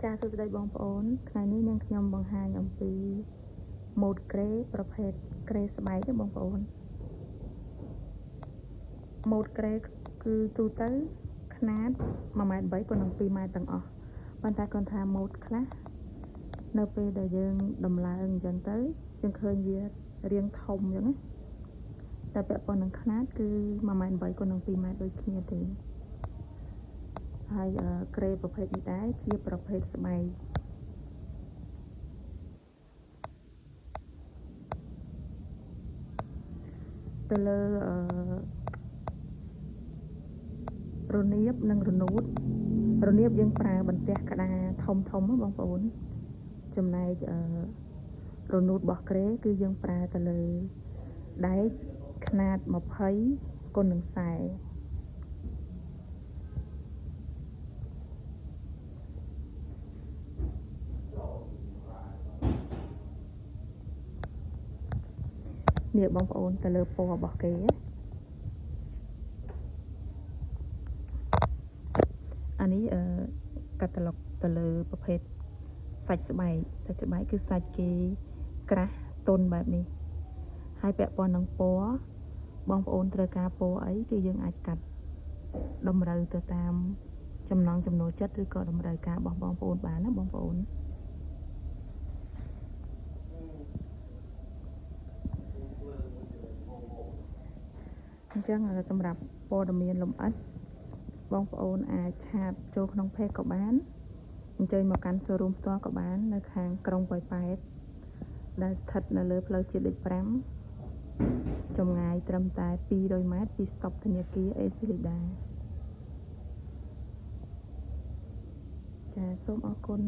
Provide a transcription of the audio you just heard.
ចាសួស្តីបងប្អូនថ្ងៃនេះនាងខ្ញុំបង្ហាញអំពីម៉ូតក្រេប្រភេទក្រេស្បែកទេបងប្អូនម៉ូតក្រេគឺទូទៅຂະຫນາດ 1.3 ម៉ែត្រប៉ុណ្ណឹង 2 ម៉ែត្រទាំងអស់ប៉ុន្តែគាត់ថាម៉ូតខ្លះនៅពេលដែលយើងដំឡើងអញ្ចឹងទៅយើងឃើញវារាងធំអញ្ចឹងណាតែពាក់ព័ន្ធនឹងຂະຫນາດគឺ 1.8 ម៉ែត្រប៉ុណ្ណឹង 2 ម៉ែត្រដូចគ្នាទេហើយក្រេប្រភេទនេះដែរជាប្រភេទស្បែកទៅលើរនាបនិងរនូតរនាបយើងប្រើបន្ទះក្តារធំបងប្អូនចំណែករនូតរបស់ក្រេគឺយើងប្រើទៅលើដែកຂະຫນາດ 20 គុណនឹង 40នេះបងប្អូនទៅលើពណ៌របស់គេអានេះកាតាឡុកទៅលើប្រភេទសាច់ស្បែកគឺសាច់គេក្រាស់ទន់បែបនេះហើយពាក់ព័ន្ធនឹងពណ៌បងប្អូនត្រូវការពណ៌អីគឺយើងអាចកាត់តម្រូវទៅតាមចំណង់ចំណូលចិត្តឬក៏តម្រូវការរបស់បងប្អូនបានណាបងប្អូនអញ្ចឹងសម្រាប់ព័ត៌មានលម្អិតបងប្អូនអាចឆាតចូលក្នុង page ក៏បានអញ្ជើញមកកាន់ showroom ផ្ទាល់ក៏បាននៅខាងក្រុងប៉ោយប៉ែតដែលស្ថិតនៅលើផ្លូវជាតិលេខ 5 ចម្ងាយត្រឹមតែ200 ម៉ែត្រពីស្តុបធនាគារអេស៊ីលីដាចាសូមអរគុណ